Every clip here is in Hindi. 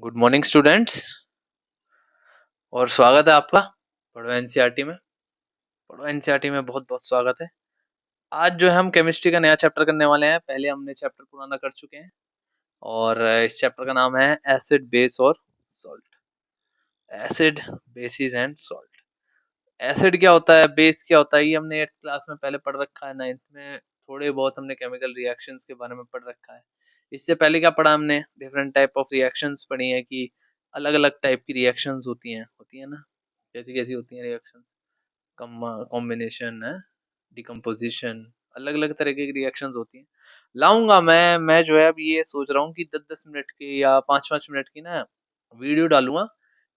Good morning students. और स्वागत है आपका पढ़ो एनसीईआरटी में। पढ़ो एनसीईआरटी में बहुत बहुत स्वागत है। आज जो है हम केमिस्ट्री का नया चैप्टर करने वाले हैं। पहले हमने चैप्टर पुराना कर चुके हैं और इस चैप्टर का नाम है एसिड बेस और salt. Acid basis and salt. Acid क्या होता है, बेस क्या होता है, ये हमने 8th क्लास में पहले पढ़ रखा है। 9th में थोड़े बहुत हमने केमिकल रिएक्शंस के बारे में पढ़ रखा है। इससे पहले क्या पढ़ा हमने, डिफरेंट टाइप ऑफ रिएक्शंस पढ़ी है कि अलग अलग टाइप की रिएक्शंस होती है ना, कैसी कैसी होती हैं रिएक्शंस, कॉम्बिनेशन है, डिकम्पोजिशन, अलग अलग तरीके की रिएक्शंस होती हैं। लाऊंगा मैं जो है अब ये सोच रहा हूँ कि 10-10 मिनट की या 5-5 मिनट की ना वीडियो डालूंगा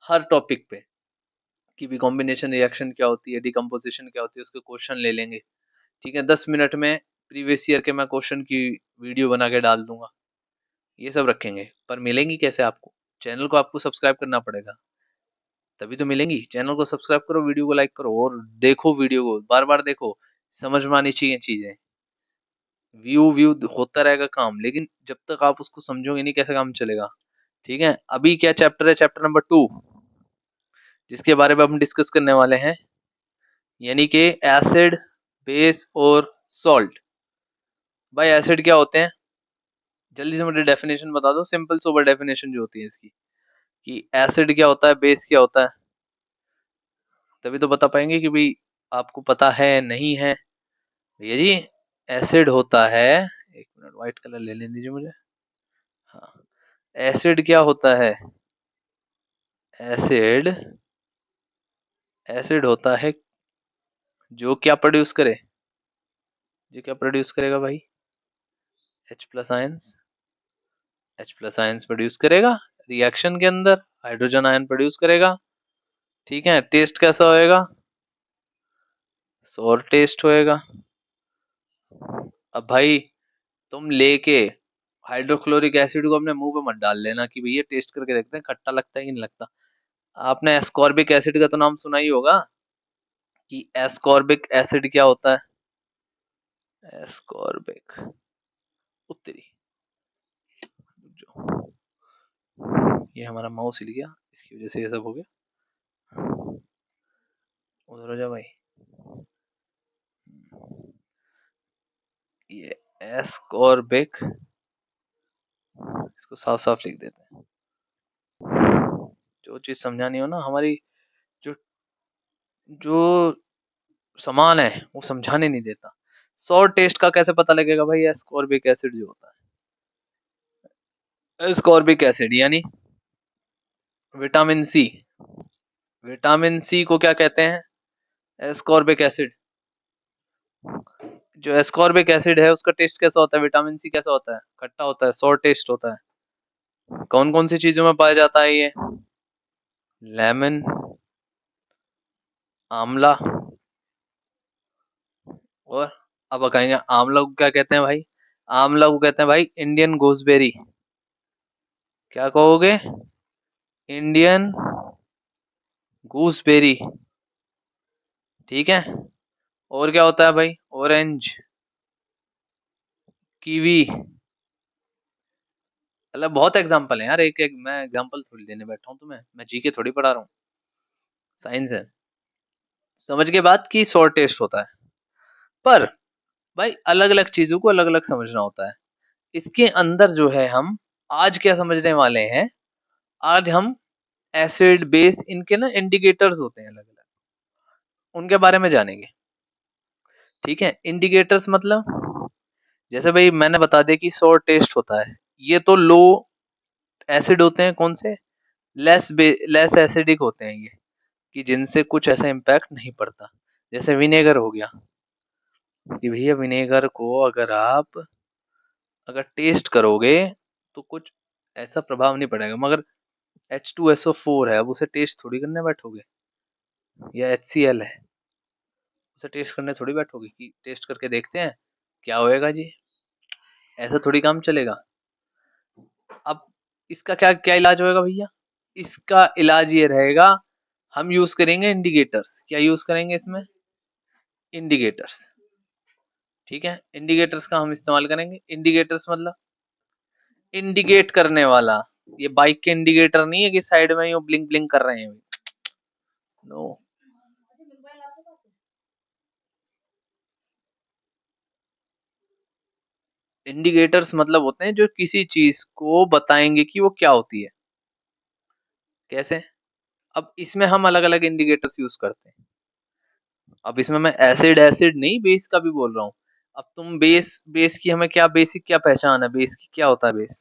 हर टॉपिक पे कि भी कॉम्बिनेशन रिएक्शन क्या होती है, डिकम्पोजिशन क्या होती है, उसके क्वेश्चन ले लेंगे। ठीक है, 10 मिनट में प्रीवियस ईयर के मैं क्वेश्चन की वीडियो बना के डाल दूंगा। ये सब रखेंगे, पर मिलेंगी कैसे आपको? चैनल को आपको सब्सक्राइब करना पड़ेगा, तभी तो मिलेंगी। चैनल को सब्सक्राइब करो, वीडियो को लाइक करो और देखो, वीडियो को बार बार देखो। समझ में आनी चाहिए चीजें। व्यू व्यू होता रहेगा काम, लेकिन जब तक आप उसको समझोगे नहीं कैसे काम चलेगा। ठीक है, अभी क्या चैप्टर है, चैप्टर नंबर 2, जिसके बारे में हम डिस्कस करने वाले हैं, यानी कि एसिड बेस और सॉल्ट। भाई एसिड क्या होते हैं, जल्दी से मुझे डेफिनेशन बता दो, सिंपल सोबर डेफिनेशन जो होती है इसकी, कि एसिड क्या होता है, बेस क्या होता है, तभी तो बता पाएंगे कि भाई आपको पता है नहीं है। भैया जी, एसिड होता है, एक मिनट व्हाइट कलर ले लेने दीजिए मुझे। हाँ, एसिड क्या होता है, एसिड एसिड होता है जो क्या प्रोड्यूस करे, जो क्या प्रोड्यूस करेगा भाई, H plus ions. H plus ions produce करेगा रिएक्शन के अंदर, हाइड्रोजन आयन प्रोड्यूस करेगा। ठीक है, टेस्ट कैसा होएगा, सोर टेस्ट होएगा। अब भाई तुम लेके हाइड्रोक्लोरिक एसिड को अपने मुंह पे मत डाल लेना कि भैया टेस्ट करके देखते हैं खट्टा लगता है कि नहीं लगता। आपने एस्कॉर्बिक एसिड का तो नाम सुना ही होगा कि एस्कॉर्बिक एसिड क्या होता है। एस्कॉर्बिक, उत्तरी, जो ये हमारा माउस हिल गया, इसकी वजह से ये सब हो गया। उधर हो जा भाई। ये एस्कॉर्बिक, इसको साफ साफ लिख देते हैं। जो चीज समझानी हो ना, हमारी जो जो सामान है वो समझाने नहीं देता। सॉर टेस्ट का कैसे पता लगेगा भाई, एस्कॉर्बिक एसिड जो होता है, एस्कॉर्बिक एसिड यानी विटामिन सी। विटामिन सी को क्या कहते हैं, एस्कॉर्बिक एसिड। जो एस्कॉर्बिक एसिड है उसका टेस्ट कैसा होता है, विटामिन सी कैसा होता है, खट्टा होता है, सॉर टेस्ट होता है। कौन कौन सी चीजों में पाया जाता है ये, लेमन, आंवला, और अब कहेंगे आंवला को क्या कहते हैं भाई, आंवला को कहते हैं भाई इंडियन गूसबेरी। क्या कहोगे, इंडियन गूसबेरी। ठीक है, और क्या होता है भाई, ऑरेंज, कीवी। मतलब बहुत एग्जांपल है यार, एक एक मैं एग्जांपल थोड़ी देने बैठा हूँ तुम्हें, मैं जीके थोड़ी पढ़ा रहा हूँ, साइंस है। समझ के बाद की सॉर टेस्ट होता है। पर भाई अलग अलग चीजों को अलग अलग समझना होता है। इसके अंदर जो है हम आज क्या समझने वाले हैं, आज हम एसिड बेस इनके ना इंडिकेटर्स होते हैं अलग अलग, उनके बारे में जानेंगे। ठीक है, इंडिकेटर्स मतलब जैसे भाई मैंने बता दिया कि सोर टेस्ट होता है, ये तो लो एसिड होते हैं, कौन से, लेस एसिडिक होते हैं ये, कि जिनसे कुछ ऐसा इम्पैक्ट नहीं पड़ता। जैसे विनेगर हो गया, कि भैया विनेगर को अगर आप अगर टेस्ट करोगे तो कुछ ऐसा प्रभाव नहीं पड़ेगा, मगर H2SO4 है, अब उसे टेस्ट थोड़ी करने बैठोगे, या HCl है, उसे टेस्ट करने थोड़ी बैठोगे कि टेस्ट करके देखते हैं क्या होएगा जी, ऐसा थोड़ी काम चलेगा। अब इसका क्या क्या इलाज होएगा भैया, इसका इलाज ये रहेगा, हम यूज करेंगे इंडिकेटर्स। क्या यूज करेंगे इसमें, इंडिकेटर्स। ठीक है, इंडिकेटर्स का हम इस्तेमाल करेंगे। इंडिकेटर्स मतलब इंडिकेट करने वाला, ये बाइक के इंडिकेटर नहीं है कि साइड में यूं ब्लिंक ब्लिंक कर रहे हैं। नो। इंडिकेटर्स मतलब होते हैं जो किसी चीज को बताएंगे कि वो क्या होती है। कैसे? अब इसमें हम अलग अलग इंडिकेटर्स यूज करते हैं। अब इसमें मैं एसिड एसिड नहीं, बेस का भी बोल रहा हूँ। अब तुम बेस बेस की हमें क्या बेसिक क्या पहचान है, बेस की क्या होता है बेस?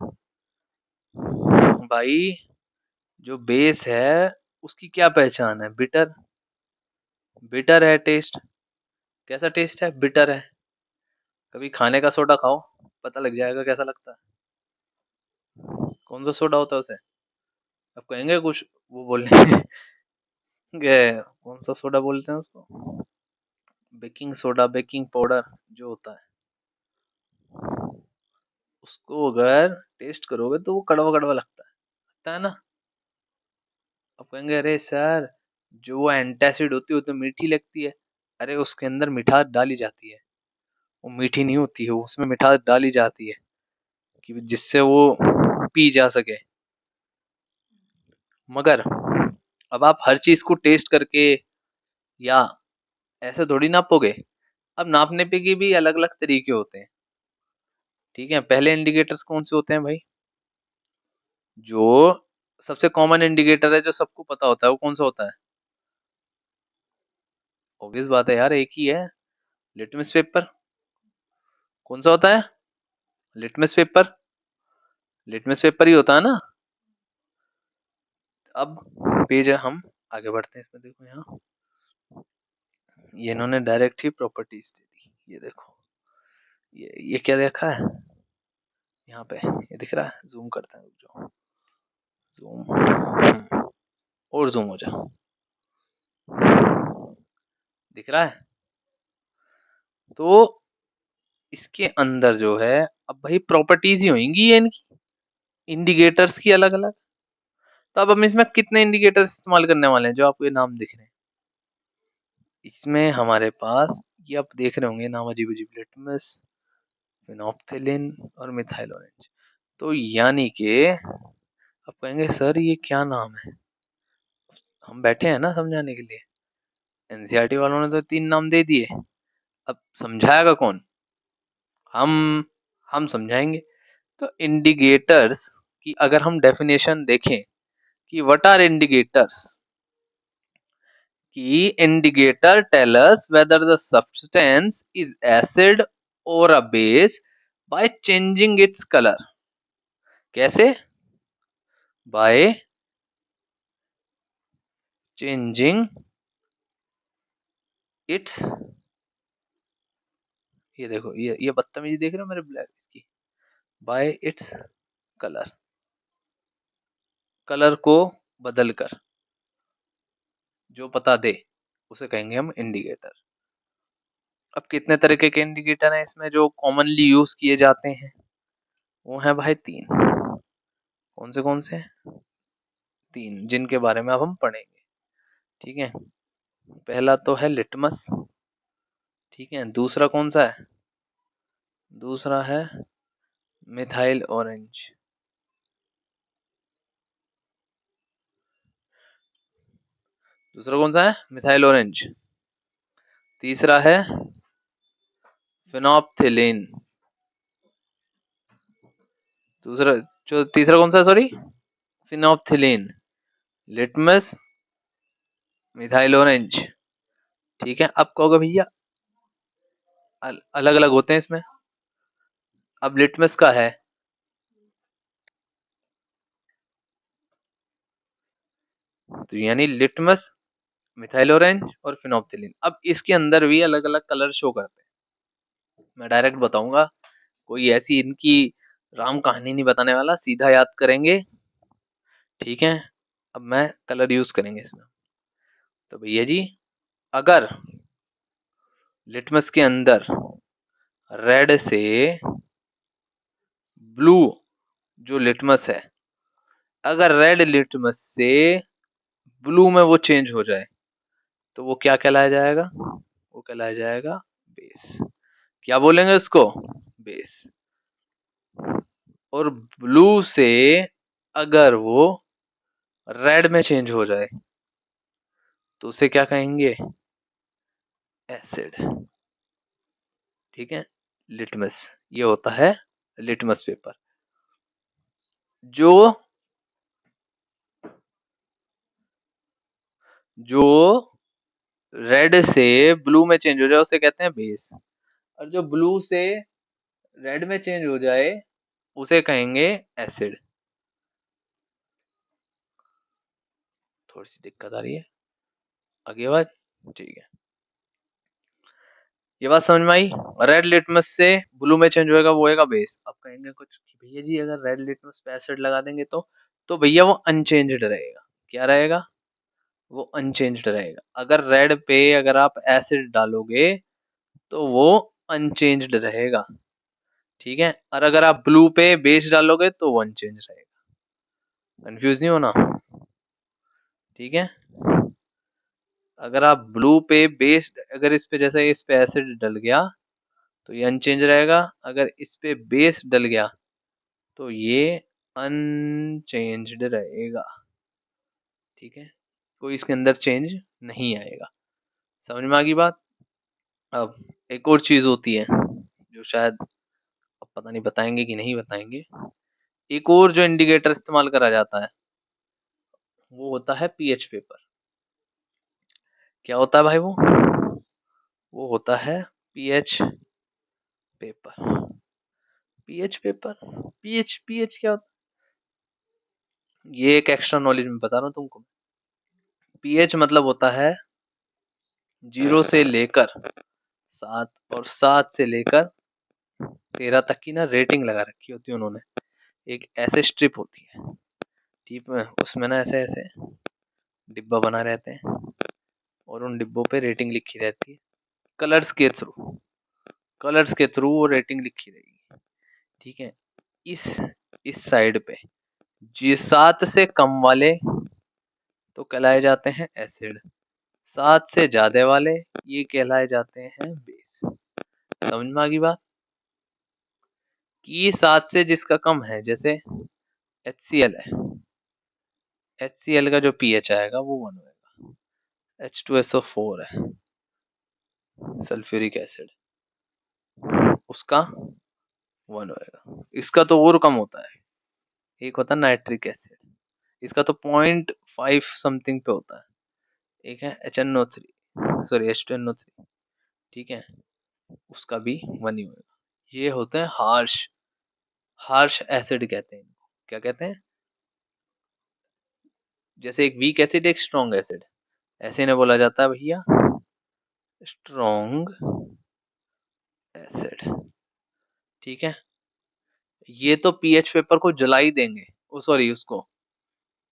भाई जो बेस है उसकी क्या पहचान है? बिटर। बिटर है टेस्ट। कैसा टेस्ट है? बिटर है। कभी खाने का सोडा खाओ, पता लग जाएगा कैसा लगता है। कौन सा सोडा होता है उसे? अब कहेंगे कुछ वो बोलने कौन सा सोडा बोलते हैं उसको? बेकिंग सोडा, बेकिंग पाउडर जो होता है, उसको अगर टेस्ट करोगे तो वो कड़वा कड़वा लगता है ना। अब कहेंगे अरे सर, जो वो एंटासिड होती है वो तो मीठी लगती है। अरे उसके अंदर मिठास डाली जाती है, वो मीठी नहीं होती है, उसमें मिठास डाली जाती है कि जिससे वो पी जा सके। मगर अब आप हर चीज को टेस्ट करके या ऐसे थोड़ी नापोगे। अब नापने पे के भी अलग अलग तरीके होते हैं। ठीक है, पहले इंडिकेटर्स कौन से होते हैं भाई? जो सबसे कॉमन इंडिकेटर है, जो सबको पता होता है, वो कौन सा होता है? ऑब्वियस बात है यार, एक ही है, लिटमस पेपर। कौन सा होता है? Litmus paper. लिटमस पेपर ही होता है ना। अब पेज है, हम आगे बढ़ते हैं इसमें। देखो यहाँ, ये इन्होंने डायरेक्ट ही प्रॉपर्टीज दे दी। ये देखो, ये क्या देखा है यहाँ पे? ये दिख रहा है? जूम करते हैं, रुक जाओ। जूम, और जूम हो जाओ। दिख रहा है? तो इसके अंदर जो है, अब भाई प्रॉपर्टीज ही होंगी ये इनकी, इंडिकेटर्स की अलग अलग। तो अब हम इसमें कितने इंडिकेटर्स इस्तेमाल करने वाले हैं जो आपको ये नाम दिख रहे हैं? इसमें हमारे पास, ये आप देख रहे होंगे नाम अजीब अजीब, लिटमस, फिनोप्थिलिन और मिथाइल ऑरेंज। तो यानी कि आप कहेंगे सर ये क्या नाम है, हम बैठे हैं ना समझाने के लिए। एनसीईआरटी वालों ने तो 3 नाम दे दिए, अब समझाएगा कौन? हम हम समझाएंगे। तो इंडिकेटर्स की अगर हम डेफिनेशन देखें कि व्हाट आर इंडिकेटर्स, कि indicator tell us whether the substance is acid और a base by changing its colour. कैसे? बाय चेंजिंग इट्स, ये देखो, ये बदतमीजी देख रहे हो मेरे ब्लैक इसकी, बाय इट्स कलर, कलर को बदल कर जो पता दे उसे कहेंगे हम इंडिकेटर। अब कितने तरीके के इंडिकेटर हैं इसमें जो कॉमनली यूज किए जाते हैं? वो है भाई 3। कौन से कौन से? 3 जिनके बारे में अब हम पढ़ेंगे। ठीक है, पहला तो है लिटमस। ठीक है, दूसरा कौन सा है? दूसरा है मिथाइल ऑरेंज। दूसरा कौन सा है? Methyl orange. तीसरा है फिनोप्थिलिन। दूसरा, जो तीसरा कौन सा है, sorry? Phenolphthalein, litmus, methyl orange. ठीक है, अब कहोगे भैया अलग अलग होते हैं इसमें। अब लिटमस का है, तो यानी लिटमस, मिथाइल ऑरेंज और फिनोप्थिलिन। अब इसके अंदर भी अलग अलग कलर शो करते हैं। मैं डायरेक्ट बताऊंगा, कोई ऐसी इनकी राम कहानी नहीं बताने वाला, सीधा याद करेंगे। ठीक है, अब मैं कलर यूज करेंगे इसमें। तो भैया जी, अगर लिटमस के अंदर रेड से ब्लू जो लिटमस है, अगर रेड लिटमस से ब्लू में वो चेंज हो जाए तो वो क्या कहलाया जाएगा? वो कहलाया जाएगा बेस। क्या बोलेंगे उसको? बेस। और ब्लू से अगर वो रेड में चेंज हो जाए तो उसे क्या कहेंगे? एसिड। ठीक है, लिटमस, ये होता है लिटमस पेपर। जो जो रेड से ब्लू में चेंज हो जाए उसे कहते हैं बेस, और जो ब्लू से रेड में चेंज हो जाए उसे कहेंगे एसिड। थोड़ी सी दिक्कत आ रही है, आगे बात, ठीक है। ये बात समझ में आई? रेड लिटमस से ब्लू में चेंज होएगा, वो होएगा बेस। अब कहेंगे कुछ कि भैया जी अगर रेड लिटमस पे एसिड लगा देंगे तो भैया वो अनचेंज्ड रहेगा। क्या रहेगा? वो अनचेंज्ड रहेगा। अगर रेड पे अगर आप एसिड डालोगे तो वो अनचेंज्ड रहेगा। ठीक है, और अगर आप ब्लू पे बेस डालोगे तो वो अनचेंज रहेगा। कंफ्यूज नहीं होना, ठीक है। अगर आप ब्लू पे बेस, अगर इस पे जैसे इस पे एसिड डल गया तो ये अनचेंज रहेगा, अगर इस पे बेस डल गया तो ये अनचेंज्ड रहेगा। ठीक है, कोई इसके अंदर चेंज नहीं आएगा। समझ में आ गई बात? अब एक और चीज होती है जो शायद अब पता नहीं बताएंगे कि नहीं बताएंगे। एक और जो इंडिकेटर इस्तेमाल करा जाता है वो होता है पीएच पेपर। क्या होता है भाई वो होता है pH paper. PH paper, pH pH क्या होता है? ये एक एक्स्ट्रा नॉलेज में बता रहा हूँ तुमको। पीएच मतलब होता है 0 से लेकर 7 और 7 से लेकर 13 तक की ना रेटिंग लगा रखी होती है उन्होंने। एक ऐसे स्ट्रिप होती है, ठीक है, उसमें ना ऐसे ऐसे डिब्बा बना रहते हैं और उन डिब्बों पे रेटिंग लिखी रहती है। कलर्स के थ्रू, कलर्स के थ्रू वो रेटिंग लिखी रहेगी। ठीक है, इस इस साइड पे जी 7 से कम वाले तो कहलाए जाते हैं एसिड, 7 से ज्यादा वाले ये कहलाए जाते हैं बेस। समझ में आ गई बात? कि 7 से जिसका कम है, जैसे HCl है, HCl का जो पीएच आएगा वो 1 होगा। H2SO4 है, सल्फ्यूरिक एसिड, उसका 1 होएगा। इसका तो और कम होता है, एक होता है नाइट्रिक एसिड, इसका तो 0.5 समथिंग पे होता है। एक है HNO3, सॉरी H2NO3, ठीक है, उसका भी 1 ही होएगा। ये होते हैं हार्श, हार्श एसिड कहते हैं इनको। क्या कहते हैं? जैसे एक वीक एसिड एक स्ट्रॉन्ग एसिड, ऐसे इन्हें बोला जाता है भैया स्ट्रॉन्ग एसिड। ठीक है, ये तो पीएच पेपर को जला ही देंगे, ओ सॉरी उसको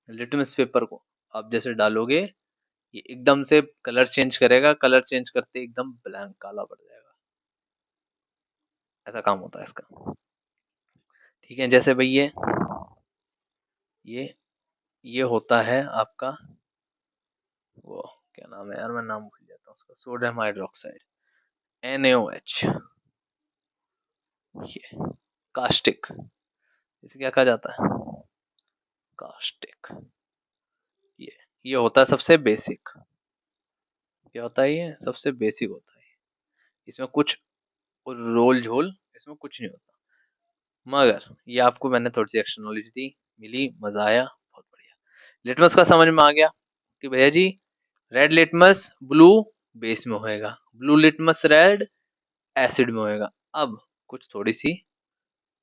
लिटमस पेपर को आप जैसे डालोगे ये एकदम से कलर चेंज करेगा, कलर चेंज करते एकदम ब्लैंक काला पड़ जाएगा। ऐसा काम होता है इसका। ठीक है, जैसे भाई ये ये होता है आपका वो क्या नाम है यार, मैं नाम भूल जाता हूँ उसका, सोडियम हाइड्रोक्साइड, NaOH। ये कास्टिक, इसे क्या कहा जाता है? कास्टिक। ये होता है सबसे बेसिक। क्या होता है? ये सबसे बेसिक होता है, इसमें कुछ रोल झोल इसमें कुछ नहीं होता। मगर ये आपको मैंने थोड़ी सी एक्स्ट्रा नॉलेज दी, मिली, मजा आया, बहुत बढ़िया। लिटमस का समझ में आ गया कि भैया जी रेड लिटमस ब्लू बेस में होएगा, ब्लू लिटमस रेड एसिड में होएगा। अब कुछ थोड़ी सी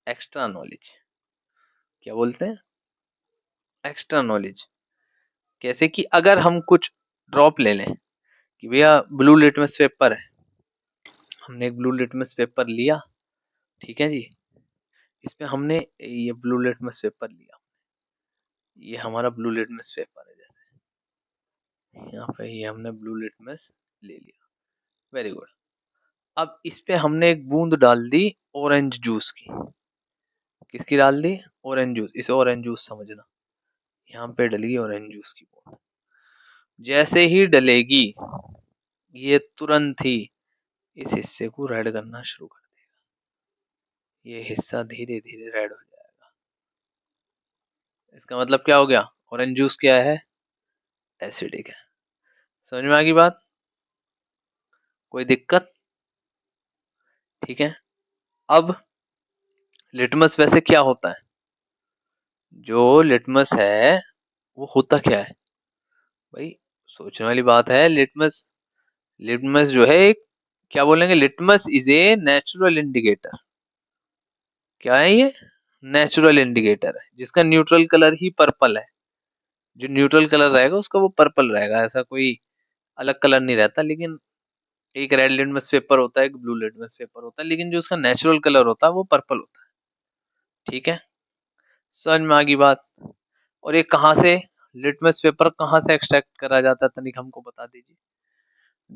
एक्स्ट्रा नॉलेज, क्या बोलते हैं एक्स्ट्रा नॉलेज, कैसे कि अगर हम कुछ ड्रॉप ले लें कि भैया ब्लू लिटमस पेपर है, हमने एक ब्लू लिटमस पेपर लिया, ठीक है जी, इसमें हमने ये ब्लू लिटमस पेपर लिया, ये हमारा ब्लू लिटमस पेपर है, जैसे यहाँ पे ये हमने ब्लू लिटमस ले लिया, वेरी गुड। अब इस पे हमने एक बूंद डाल दी ऑरेंज जूस की। किसकी डाल दी? Orange juice. इसे ऑरेंज जूस समझना, यहाँ पे डलेगी ऑरेंज जूस की बूंद। जैसे ही डलेगी ये तुरंत ही इस हिस्से को रेड करना शुरू कर देगा, ये हिस्सा धीरे धीरे रेड हो जाएगा। इसका मतलब क्या हो गया, ऑरेंज जूस क्या है, एसिडिक है। समझ में आ गई बात, कोई दिक्कत? ठीक है। अब लिटमस वैसे क्या होता है, जो लिटमस है वो होता क्या है भाई, सोचने वाली बात है। लिटमस, लिटमस जो है एक, क्या बोलेंगे, litmus is a natural indicator. क्या है ये, नेचुरल इंडिकेटर है जिसका न्यूट्रल कलर ही पर्पल है। जो न्यूट्रल कलर रहेगा उसका वो पर्पल रहेगा, ऐसा कोई अलग कलर नहीं रहता। लेकिन एक रेड लिटमस पेपर होता है, एक ब्लू लिटमस पेपर होता है, लेकिन जो उसका नेचुरल कलर होता है वो पर्पल होता है। ठीक है, समझ में आ गई बात। और ये कहाँ से, लिटमस पेपर कहाँ से एक्सट्रैक्ट करा जाता है, तनिक हमको बता दीजिए।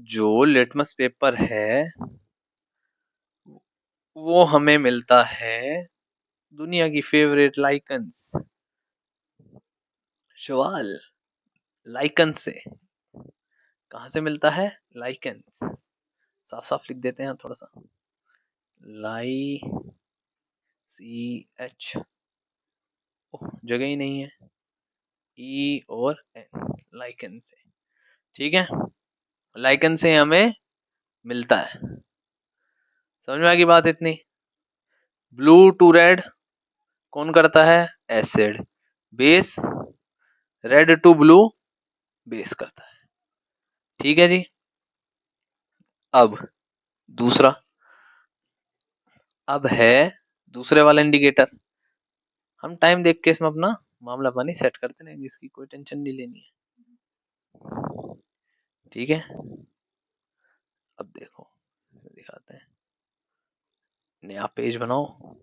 जो लिटमस पेपर है वो हमें मिलता है दुनिया की फेवरेट लाइकन्स, शवाल, लाइकन से। कहाँ से मिलता है, लाइकन्स। साफ साफ लिख देते हैं थोड़ा सा, लाई सी एच, जगह ही नहीं है, ई और एन, लाइकन से। ठीक है, लाइकन से हमें मिलता है। समझ में आ गई बात इतनी। ब्लू टू रेड कौन करता है, acid. Base, red to blue, base करता है। ठीक है जी। अब दूसरा, अब है दूसरे वाला इंडिकेटर। हम टाइम देख के इसमें अपना मामला पानी सेट करते रहेंगे, इसकी कोई टेंशन नहीं लेनी है। ठीक है, अब देखो इसमें दिखाते हैं, नया पेज बनाओ।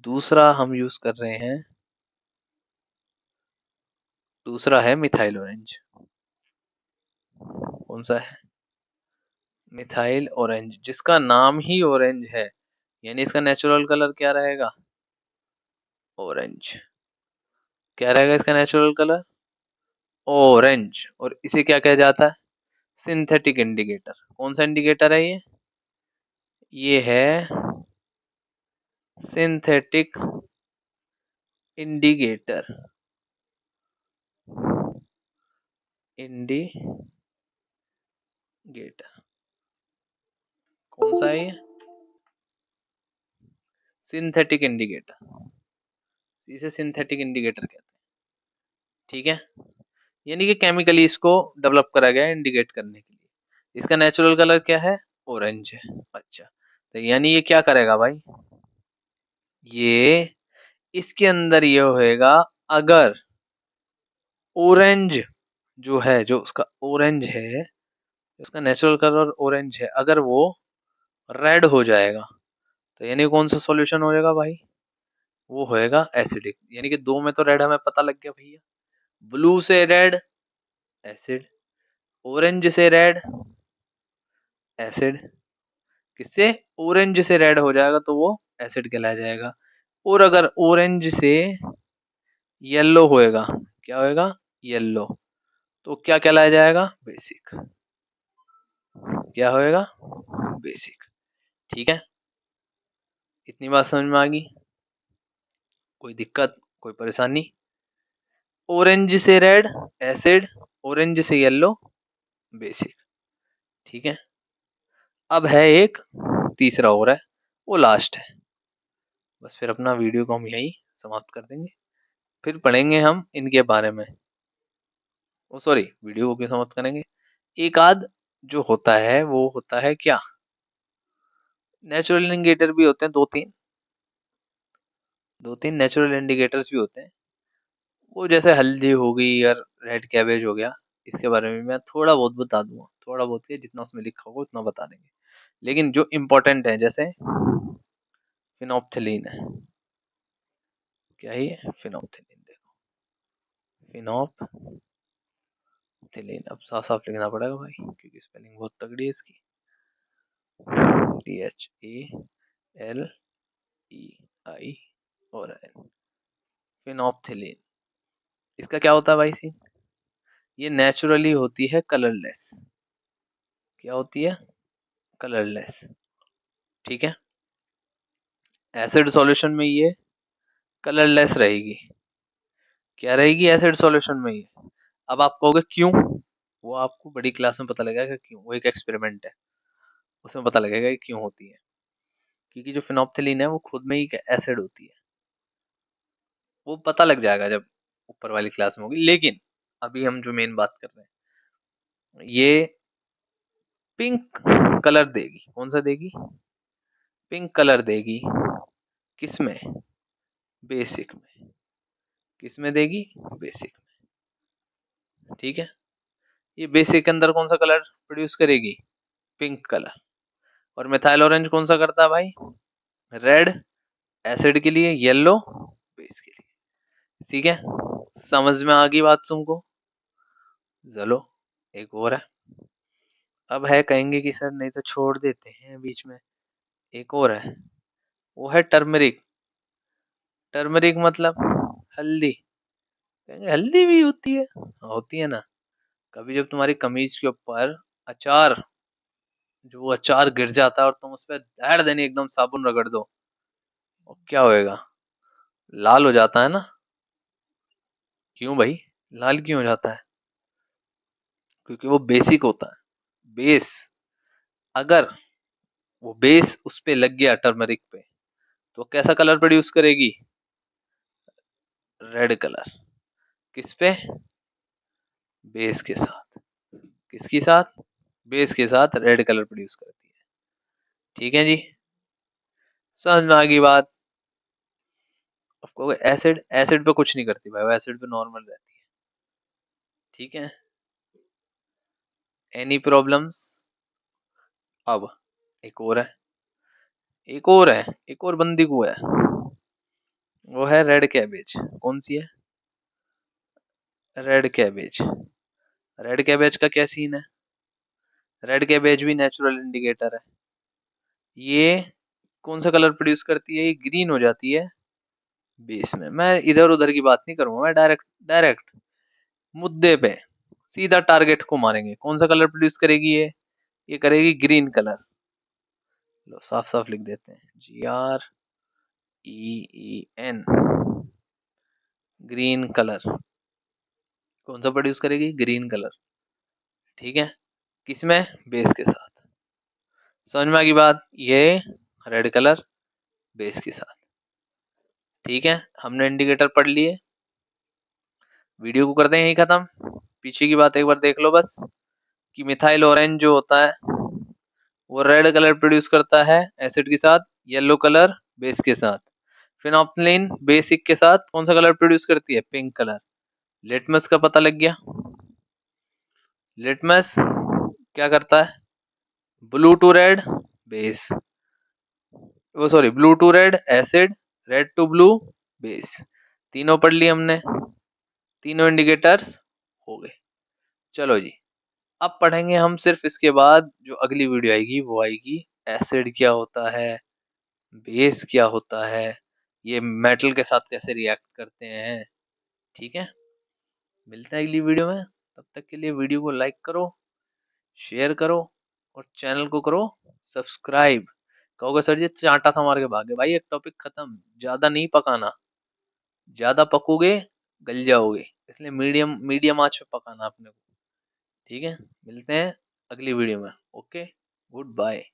दूसरा हम यूज कर रहे हैं, दूसरा है मिथाइल ऑरेंज। कौन सा है, मिथाइल ऑरेंज, जिसका नाम ही ऑरेंज है, यानी इसका नेचुरल कलर क्या रहेगा, ऑरेंज। क्या रहेगा इसका नेचुरल कलर, ऑरेंज। और इसे क्या कहा जाता है, सिंथेटिक इंडिकेटर। कौन सा इंडिकेटर है ये है सिंथेटिक इंडिकेटर। इंडिकेटर कौन सा है ये, सिंथेटिक इंडिकेटर, इसे सिंथेटिक इंडिकेटर कहते हैं। ठीक है, यानी कि केमिकली इसको डेवलप करा गया है इंडिकेट करने के लिए। इसका नेचुरल कलर क्या है, ऑरेंज है। अच्छा, तो यानी ये क्या करेगा भाई, ये इसके अंदर ये होएगा, अगर ऑरेंज जो है, जो उसका ऑरेंज है, उसका नेचुरल कलर ऑरेंज है, अगर वो रेड हो जाएगा तो यानी कौन सा सॉल्यूशन हो जाएगा भाई, वो होएगा एसिडिक। यानी कि दो में तो रेड हमें पता लग गया भैया, ब्लू से रेड एसिड, ऑरेंज से रेड एसिड। किससे, ऑरेंज से रेड हो जाएगा तो वो एसिड कहलाया जाएगा। और अगर ऑरेंज से येलो होएगा, क्या होएगा, येलो, तो क्या कहलाया जाएगा, बेसिक। क्या होएगा, बेसिक। ठीक है, इतनी बात समझ में आ गई, कोई दिक्कत, कोई परेशानी। ऑरेंज से रेड एसिड, ऑरेंज से येलो बेसिक। ठीक है, अब है एक तीसरा और है, वो लास्ट है। बस फिर अपना वीडियो को हम यहीं समाप्त कर देंगे, फिर पढ़ेंगे हम इनके बारे में। ओ सॉरी, वीडियो को क्यों समाप्त करेंगे, एक आध जो होता है वो होता है क्या, नेचुरल इंडिकेटर भी होते हैं, दो तीन नेचुरल इंडिकेटर्स भी होते हैं। वो जैसे हल्दी हो गई और रेड कैबेज हो गया, इसके बारे में मैं थोड़ा बहुत बता दूंगा, थोड़ा बहुत क्या, जितना उसमें लिखा होगा उतना बता देंगे। लेकिन जो इम्पोर्टेंट है, जैसे फिनोप्थिलीन है, क्या ही है फिनोप्थिलीन, देखो फिनोप्थिलीन। अब साफ साफ लिखना पड़ेगा भाई, क्योंकि स्पेलिंग बहुत तगड़ी है इसकी, THALEI और N, फिनोप्थिलीन। इसका क्या होता है भाई सी, ये नेचुरली होती है कलरलेस। क्या होती है, कलरलेस। ठीक है, एसिड सॉल्यूशन में ये कलरलेस रहेगी। क्या रहेगी एसिड सॉल्यूशन में ये। अब आप कहोगे क्यों, वो आपको बड़ी क्लास में पता लगेगा कि क्यों, वो एक एक्सपेरिमेंट है, उसमें पता लगेगा कि क्यों होती है। क्योंकि जो फिनोप्थिलीन है वो खुद में ही एक एसिड होती है, वो पता लग जाएगा जब ऊपर वाली क्लास में होगी। लेकिन अभी हम जो मेन बात कर रहे हैं, ये पिंक कलर देगी। कौन सा देगी? पिंक कलर देगी। किसमें? बेसिक में। किसमें देगी? बेसिक में। ठीक है, ये बेसिक के अंदर कौन सा कलर प्रोड्यूस करेगी? Pink colour. और मिथाइल ऑरेंज कौन सा करता है भाई? रेड एसिड के लिए, येलो बेस के लिए। ठीक है, समझ में आ गई बात तुमको? चलो एक और है। अब है कहेंगे कि सर नहीं तो छोड़ देते हैं बीच में। एक और है, वो है टर्मरिक। टर्मरिक मतलब हल्दी। कहेंगे हल्दी भी होती है? होती है ना। कभी जब तुम्हारी कमीज के ऊपर अचार, जो वो अचार गिर जाता है और तुम उस पर धैर देने एकदम साबुन रगड़ दो, और क्या होएगा? लाल हो जाता है ना। क्यों भाई लाल क्यों हो जाता है? क्योंकि वो बेसिक होता है। बेस, अगर वो बेस उस पे लग गया टर्मरिक पे, तो कैसा कलर प्रोड्यूस करेगी? Red colour. किस पे? बेस के साथ। किसके साथ? बेस के साथ रेड कलर प्रोड्यूस करती है। ठीक है जी, समझ में आ गई बात? आपको एसिड, एसिड पे कुछ नहीं करती भाई, वो एसिड पे नॉर्मल रहती है। ठीक है, एनी प्रॉब्लम्स? अब एक और है, एक और है, एक और बंदी को है, वो है रेड कैबेज। कौन सी है? Red cabbage. रेड कैबेज का क्या सीन है? रेड कैबेज भी नेचुरल इंडिकेटर है। ये कौन सा कलर प्रोड्यूस करती है? ये ग्रीन हो जाती है बेस में। मैं इधर उधर की बात नहीं करूंगा, मैं डायरेक्ट डायरेक्ट मुद्दे पे सीधा टारगेट को मारेंगे। कौन सा कलर प्रोड्यूस करेगी ये करेगी ग्रीन कलर। लो साफ साफ लिख देते हैं, GREEN, ग्रीन कलर। कौन सा प्रोड्यूस करेगी? Green colour. ठीक है, किसमें? बेस के साथ। समझ में आ गई बात? ये रेड कलर बेस के साथ। ठीक है, हमने इंडिकेटर पढ़ लिए। वीडियो को करते हैं यही खत्म। पीछे की बात एक बार देख लो बस, कि मिथाइल ऑरेंज जो होता है वो रेड कलर प्रोड्यूस करता है एसिड के साथ, येलो कलर बेस के साथ। फिनोप्थिलीन बेसिक के साथ कौन सा कलर प्रोड्यूस करती है? Pink colour. लिटमस का पता लग गया। लिटमस क्या करता है? ब्लू टू रेड बेस, वो sorry blue to red acid, red to blue base. तीनों पढ़ लिए हमने, तीनों इंडिकेटर्स हो गए। चलो जी, अब पढ़ेंगे हम सिर्फ इसके बाद जो अगली वीडियो आएगी वो आएगी एसिड क्या होता है, बेस क्या होता है, ये मेटल के साथ कैसे रिएक्ट करते हैं। ठीक है, मिलते हैं अगली वीडियो में। तब तक के लिए वीडियो को लाइक करो, शेयर करो, और चैनल को करो सब्सक्राइब। कहोगे सर जी चांटा सा मार के भागे, भाई एक टॉपिक खत्म, ज्यादा नहीं पकाना। ज्यादा पकोगे गल जाओगे, इसलिए मीडियम मीडियम आंच पे पकाना अपने को। ठीक है, मिलते हैं अगली वीडियो में। Okay, good bye.